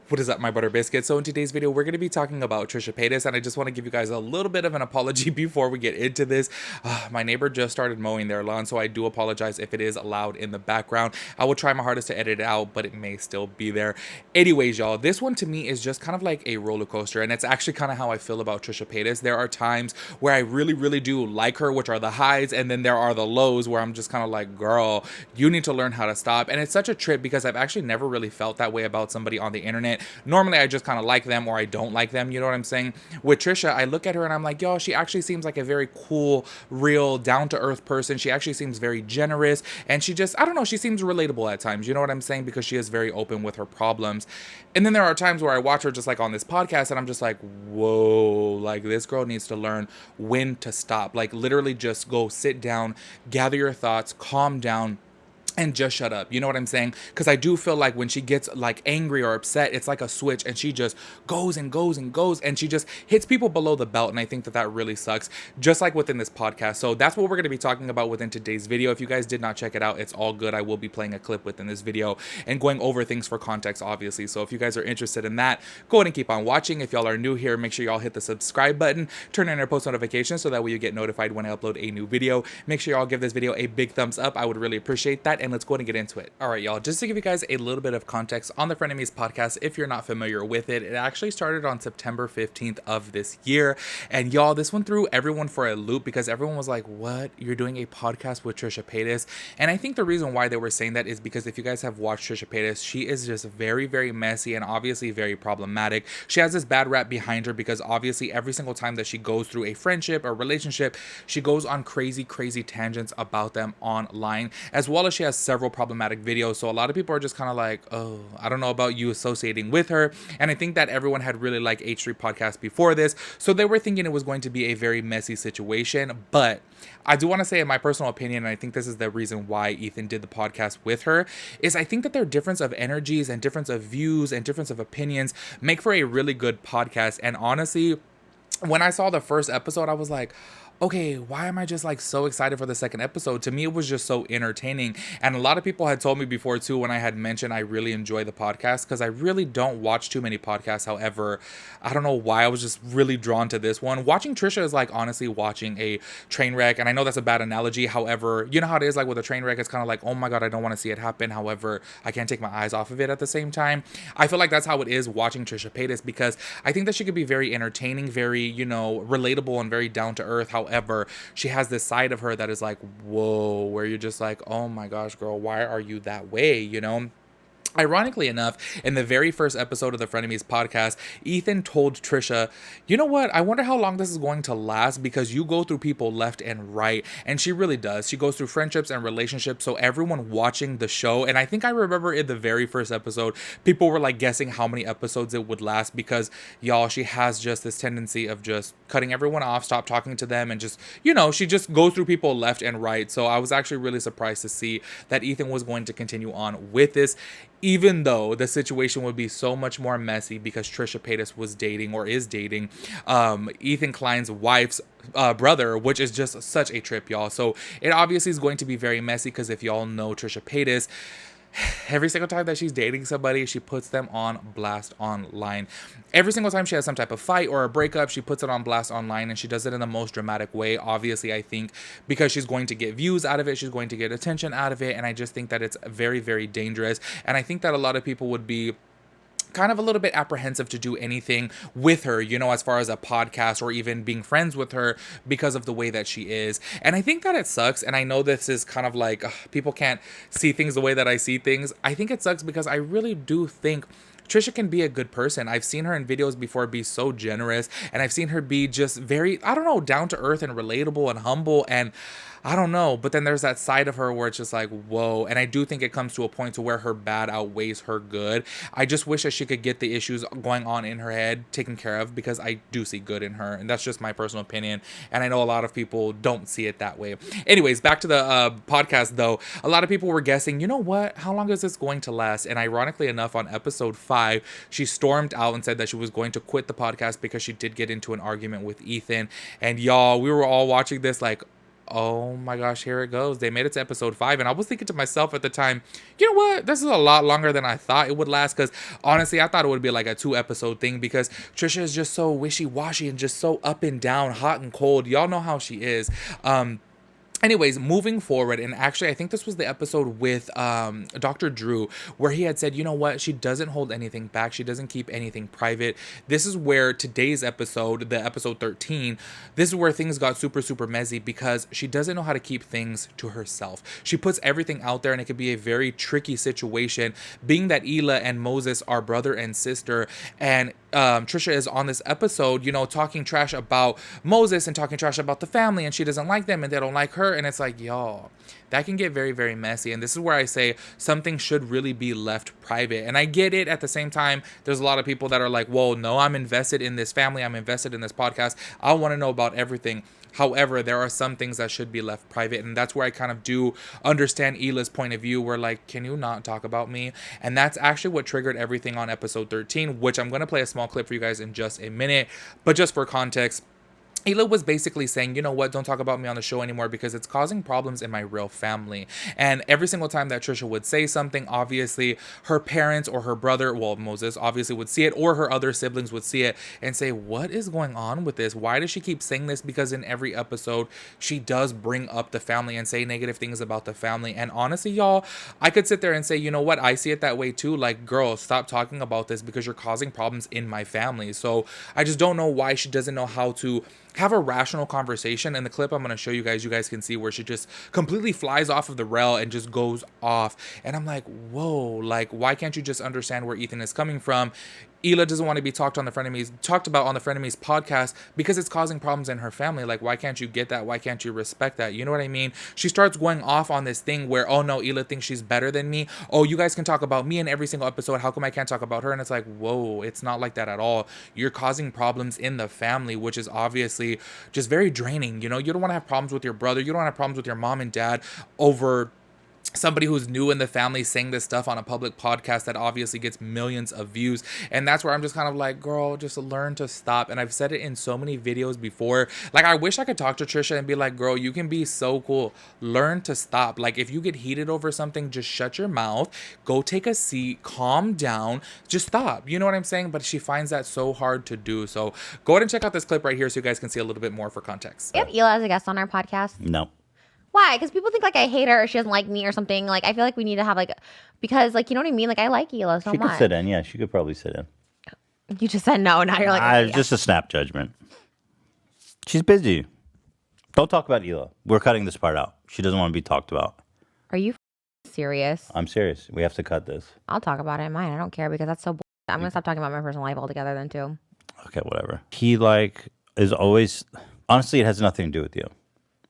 What is up, my butter biscuits? So in today's video, we're going to be talking about Trisha Paytas, and I just want to give you guys a little bit of an apology before we get into this. My neighbor just started mowing their lawn, so I do apologize if it is loud in the background. I will try my hardest to edit it out, but it may still be there. Anyways, y'all, this one to me is just kind of like a roller coaster, and it's actually kind of how I feel about Trisha Paytas. There are times where I really do like her, which are the highs, and then there are the lows where I'm just kind of like, girl, you need to learn how to stop. And it's such a trip because I've actually never really felt that way about somebody on the internet. Normally I just kind of like them or I don't like them, you know what I'm saying? With Trisha, I look at her and I'm like, yo, she actually seems like a very cool, real, down-to-earth person. She actually seems very generous, and she just, I don't know, she seems relatable at times, you know what I'm saying? Because she is very open with her problems. And then there are times where I watch her just like on this podcast and I'm just like, whoa, like this girl needs to learn when to stop. Like literally just go sit down, gather your thoughts, calm down, and just shut up. You know what I'm saying? Because I do feel like when she gets like angry or upset, it's like a switch and she just goes and goes and goes and she just hits people below the belt. And I think that that really sucks, just like within this podcast. So that's what we're going to be talking about within today's video. If you guys did not check it out, it's all good. I will be playing a clip within this video and going over things for context, obviously. So if you guys are interested in that, go ahead and keep on watching. If y'all are new here, make sure y'all hit the subscribe button, turn on your post notifications so that way you get notified when I upload a new video. Make sure y'all give this video a big thumbs up. I would really appreciate that. And let's go ahead and get into it. All right, y'all, just to give you guys a little bit of context on the Frenemies podcast, if you're not familiar with it, it actually started on September 15th of this year. And y'all, this one threw everyone for a loop because everyone was like, what? You're doing a podcast with Trisha Paytas? And I think the reason why they were saying that is because if you guys have watched Trisha Paytas, she is just very messy and obviously very problematic. She has this bad rap behind her because obviously every single time that she goes through a friendship or relationship, she goes on crazy tangents about them online, as well as she has several problematic videos. So a lot of people are just kind of like, oh, I don't know about you associating with her. And I think that everyone had really liked H3 podcast before this, so they were thinking it was going to be a very messy situation. But I do want to say, in my personal opinion, and I think this is the reason why Ethan did the podcast with her, is I think that their difference of energies and difference of views and difference of opinions make for a really good podcast. And honestly, when I saw the first episode, I was like, okay, why am I just like so excited for the second episode? To me, it was just so entertaining. And a lot of people had told me before too, when I had mentioned I really enjoy the podcast, because I really don't watch too many podcasts. However, I don't know why I was just really drawn to this one. Watching Trisha is like honestly watching a train wreck. And I know that's a bad analogy. However, you know how it is, like with a train wreck, it's kind of like, oh my God, I don't want to see it happen. However, I can't take my eyes off of it at the same time. I feel like that's how it is watching Trisha Paytas, because I think that she could be very entertaining, very, you know, relatable and very down to earth. However, she has this side of her that is like, whoa, where you're just like, oh my gosh, girl, why are you that way? You know? Ironically enough, in the very first episode of the Frenemies podcast, Ethan told Trisha, you know what? I wonder how long this is going to last, because you go through people left and right. And she really does. She goes through friendships and relationships. So everyone watching the show, and I think I remember in the very first episode, people were like guessing how many episodes it would last, because y'all, she has just this tendency of just cutting everyone off, stop talking to them, and just, you know, she just goes through people left and right. So I was actually really surprised to see that Ethan was going to continue on with this, even though the situation would be so much more messy because Trisha Paytas was dating, or is dating, Ethan Klein's wife's brother, which is just such a trip, y'all. So it obviously is going to be very messy, because if y'all know Trisha Paytas, every single time that she's dating somebody, she puts them on blast online. Every single time she has some type of fight or a breakup, she puts it on blast online, and she does it in the most dramatic way. Obviously, I think because she's going to get views out of it, she's going to get attention out of it, and I just think that it's very dangerous. And I think that a lot of people would be kind of a little bit apprehensive to do anything with her, you know, as far as a podcast or even being friends with her, because of the way that she is. And I think that it sucks. And I know this is kind of like, people can't see things the way that I see things. I think it sucks because I really do think Trisha can be a good person. I've seen her in videos before be so generous, and I've seen her be just very, I don't know, down to earth and relatable and humble, and I don't know, but then there's that side of her where it's just like, whoa. And I do think it comes to a point to where her bad outweighs her good. I just wish that she could get the issues going on in her head taken care of, because I do see good in her, and that's just my personal opinion. And I know a lot of people don't see it that way. Anyways, back to the podcast though. A lot of people were guessing, you know what? How long is this going to last? And ironically enough, on episode 5, she stormed out and said that she was going to quit the podcast because she did get into an argument with Ethan. And y'all, we were all watching this like, oh my gosh, here it goes. They made it to episode 5, and I was thinking to myself at the time, you know what? This is a lot longer than I thought it would last, because honestly, I thought it would be like a 2 episode thing, because Trisha is just so wishy-washy and just so up and down, hot and cold. Y'all know how she is. Anyways, moving forward, and actually I think this was the episode with Dr. Drew, where he had said, you know what, she doesn't hold anything back, she doesn't keep anything private. This is where today's episode, the episode 13, this is where things got super messy, because she doesn't know how to keep things to herself. She puts everything out there, and it could be a very tricky situation, being that Hila and Moses are brother and sister, and Trisha is on this episode, you know, talking trash about Moses and talking trash about the family, and she doesn't like them and they don't like her. And it's like, y'all, that can get very messy. And this is where I say something should really be left private. And I get it. At the same time, there's a lot of people that are like, whoa, no, I'm invested in this family, I'm invested in this podcast, I want to know about everything. However, there are some things that should be left private, and that's where I kind of do understand Hila's point of view. We're like, can you not talk about me? And that's actually what triggered everything on episode 13, which I'm going to play a small clip for you guys in just a minute. But just for context, Hila was basically saying, you know what, don't talk about me on the show anymore because it's causing problems in my real family. And every single time that Trisha would say something, obviously her parents or her brother, well, Moses obviously would see it, or her other siblings would see it and say, what is going on with this? Why does she keep saying this? Because in every episode, she does bring up the family and say negative things about the family. And honestly, y'all, I could sit there and say, you know what, I see it that way too. Like, girl, stop talking about this because you're causing problems in my family. So I just don't know why she doesn't know how to have a rational conversation. In the clip I'm going to show you guys can see where she just completely flies off of the rail and just goes off. And I'm like, whoa, like, why can't you just understand where Ethan is coming from? Hila doesn't want to be talked about on the Frenemies podcast because it's causing problems in her family. Like, why can't you get that? Why can't you respect that? You know what I mean? She starts going off on this thing where, oh no, Hila thinks she's better than me. Oh, you guys can talk about me in every single episode. How come I can't talk about her? And it's like, whoa, it's not like that at all. You're causing problems in the family, which is obviously just very draining. You know, you don't want to have problems with your brother. You don't want to have problems with your mom and dad over somebody who's new in the family saying this stuff on a public podcast that obviously gets millions of views. And that's where I'm just kind of like, girl, just learn to stop. And I've said it in so many videos before. Like, I wish I could talk to Trisha and be like, girl, you can be so cool. Learn to stop. Like, if you get heated over something, just shut your mouth, go take a seat, calm down, just stop. You know what I'm saying? But she finds that so hard to do. So go ahead and check out this clip right here so you guys can see a little bit more for context. We have Hila as a guest on our podcast. No. Why? Because people think like I hate her or she doesn't like me or something. Like, I feel like we need to have like, because like, you know what I mean? Like, I like Hila so She much. could sit in. Yeah, she could probably sit in. You just said no. Now you're like, okay, Just a snap judgment. She's busy. Don't talk about Hila. We're cutting this part out. She doesn't want to be talked about. Are you serious? I'm serious. We have to cut this. I'll talk about it in mine. I don't care because that's so I'm going to stop talking about my personal life altogether then too. Okay, whatever. He like is always, honestly, it has nothing to do with you.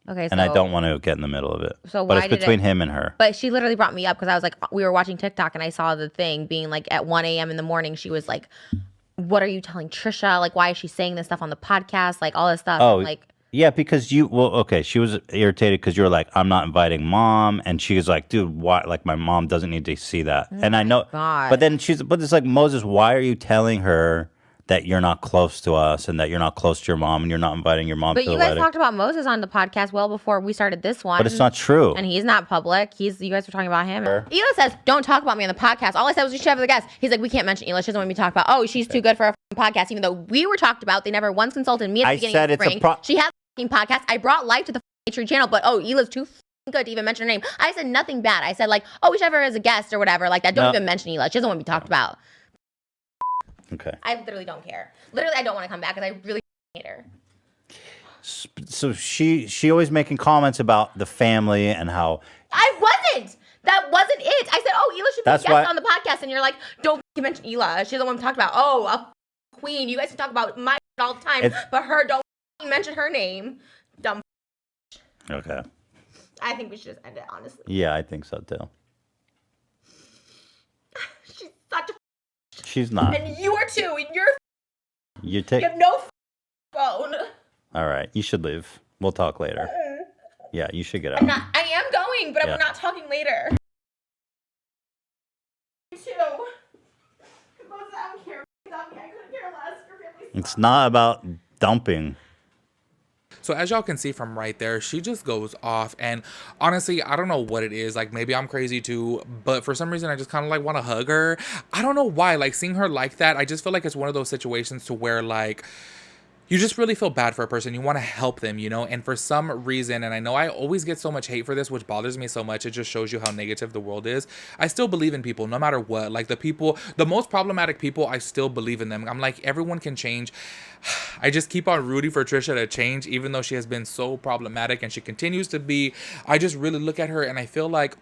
Okay, and I don't want to get in the middle of it. So but why it's between him and her. But she literally brought me up because I was like, we were watching TikTok and I saw the thing being like at 1 a.m. in the morning. She was like, what are you telling Trisha? Like, why is she saying this stuff on the podcast? Like, all this stuff. Oh, like, yeah, because she was irritated because you were like, I'm not inviting mom. And she was like, dude, why? Like, my mom doesn't need to see that. And I know. God. But then but it's like, Moses, why are you telling her that you're not close to us and that you're not close to your mom and you're not inviting your mom to the wedding? But you guys talked about Moses on the podcast well before we started this one. But it's not true. And he's not public. You guys were talking about him. Hila says, don't talk about me on the podcast. All I said was you should have the guest. He's like, we can't mention Hila. She doesn't want me to talk about, oh, she's too good for a podcast. Even though we were talked about, they never once consulted me at the beginning of the spring. She has a podcast. I brought life to the Tree channel, but oh, Hila's too good to even mention her name. I said nothing bad. I said like, oh, we should have her as a guest or whatever. Like that. Don't even mention Hila. She doesn't want to be talked about. Okay. I literally don't care. Literally, I don't want to come back because I really hate her. So she always making comments about the family and how... I wasn't. That wasn't it. I said, oh, Hila should be a guest on the podcast. And you're like, don't mention Hila. She's the one we talked about. Oh, a queen. You guys can talk about my all the time, but her, don't mention her name. Dumb. Okay. I think we should just end it, honestly. Yeah, I think so too. She's such a... She's not. And you are too. And you have no phone. All right. You should leave. We'll talk later. Yeah, you should get out. I am going, but we're not talking later. Me too. I don't care. I couldn't care less. It's not about dumping. So as y'all can see from right there, she just goes off. And honestly, I don't know what it is. Like, maybe I'm crazy too, but for some reason I just kind of like want to hug her. I don't know why. Like, seeing her like that, I just feel like it's one of those situations to where like you just really feel bad for a person. You want to help them, you know? And for some reason, and I know I always get so much hate for this, which bothers me so much. It just shows you how negative the world is. I still believe in people no matter what. Like, the most problematic people, I still believe in them. I'm like, everyone can change. I just keep on rooting for Trisha to change, even though she has been so problematic and she continues to be. I just really look at her and I feel like,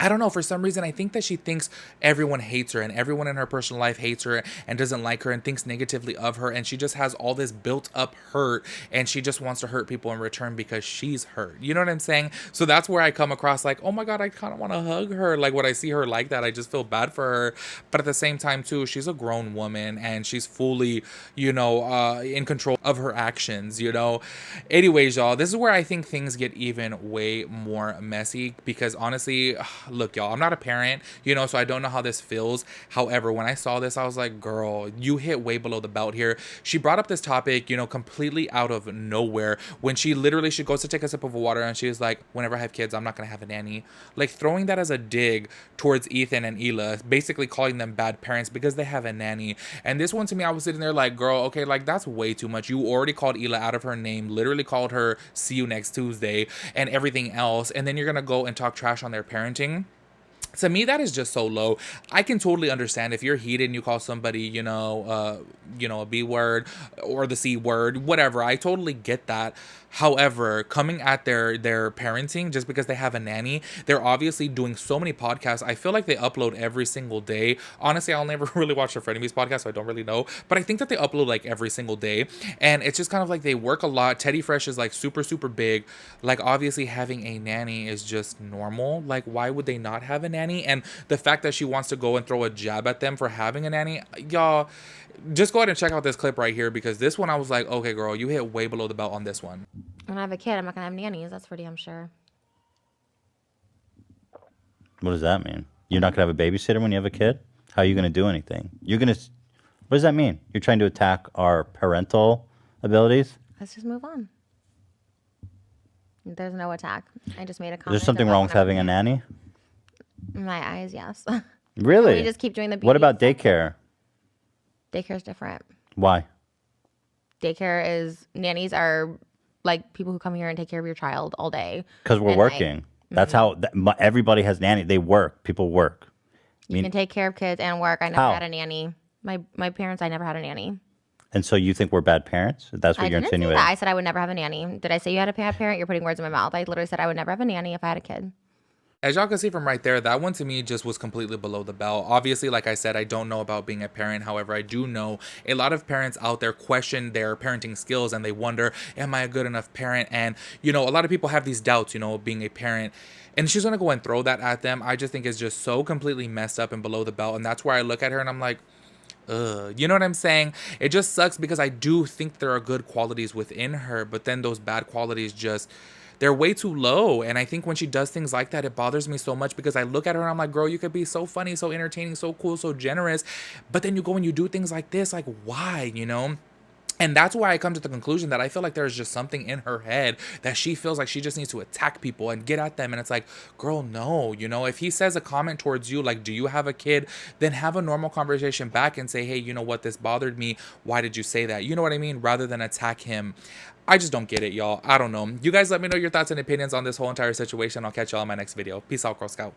I don't know, for some reason, I think that she thinks everyone hates her and everyone in her personal life hates her and doesn't like her and thinks negatively of her. And she just has all this built up hurt and she just wants to hurt people in return because she's hurt. You know what I'm saying? So that's where I come across like, oh my God, I kind of want to hug her. Like, when I see her like that, I just feel bad for her. But at the same time, too, she's a grown woman and she's fully, you know, in control of her actions, you know? Anyways, y'all, this is where I think things get even way more messy because honestly, look, y'all, I'm not a parent, you know, so I don't know how this feels. However, when I saw this, I was like, girl, you hit way below the belt here. She brought up this topic, you know, completely out of nowhere when she goes to take a sip of water and she was like, whenever I have kids, I'm not going to have a nanny. Like, throwing that as a dig towards Ethan and Hila, basically calling them bad parents because they have a nanny. And this one to me, I was sitting there like, girl, okay, like that's way too much. You already called Hila out of her name, literally called her see you next Tuesday and everything else. And then you're going to go and talk trash on their parenting. To me, that is just so low. I can totally understand if you're heated and you call somebody, you know, a B word or the C word, whatever. I totally get that. However, coming at their parenting just because they have a nanny, they're obviously doing so many podcasts. I feel like they upload every single day. Honestly, I'll never really watch the Frenemies podcast, so I don't really know. But I think that they upload like every single day. And it's just kind of like they work a lot. Teddy Fresh is like super, super big. Like, obviously having a nanny is just normal. Like, why would they not have a nanny? And the fact that she wants to go and throw a jab at them for having a nanny, y'all, just go ahead and check out this clip right here because this one I was like, okay, girl, you hit way below the belt on this one. When I have a kid, I'm not gonna have nannies. That's for damn sure. What does that mean? You're not gonna have a babysitter when you have a kid? How are you gonna do anything? What does that mean? You're trying to attack our parental abilities? Let's just move on. There's no attack. I just made a comment. There's something wrong with having a nanny? In my eyes, yes. Really? We just keep doing the What about daycare? Daycare's different. Why? Nannies are like people who come here and take care of your child all day. Because we're working. That's how everybody has nanny. They work. People work. You can take care of kids and work. I never had a nanny. My parents, I never had a nanny. And so you think we're bad parents? That's what you're insinuating? I said I would never have a nanny. Did I say you had a bad parent? You're putting words in my mouth. I literally said I would never have a nanny if I had a kid. As y'all can see from right there, that one to me just was completely below the belt. Obviously, like I said, I don't know about being a parent. However, I do know a lot of parents out there question their parenting skills and they wonder, am I a good enough parent? And, you know, a lot of people have these doubts, you know, being a parent. And she's going to go and throw that at them. I just think it's just so completely messed up and below the belt. And that's where I look at her and I'm like, ugh. You know what I'm saying? It just sucks because I do think there are good qualities within her, but then those bad qualities just... they're way too low. And I think when she does things like that, it bothers me so much because I look at her and I'm like, girl, you could be so funny, so entertaining, so cool, so generous. But then you go and you do things like this. Like, why, you know? And that's why I come to the conclusion that I feel like there's just something in her head that she feels like she just needs to attack people and get at them. And it's like, girl, no, you know, if he says a comment towards you, like, do you have a kid? Then have a normal conversation back and say, hey, you know what? This bothered me. Why did you say that? You know what I mean? Rather than attack him. I just don't get it, y'all. I don't know. You guys let me know your thoughts and opinions on this whole entire situation. I'll catch y'all in my next video. Peace out, Girl Scout.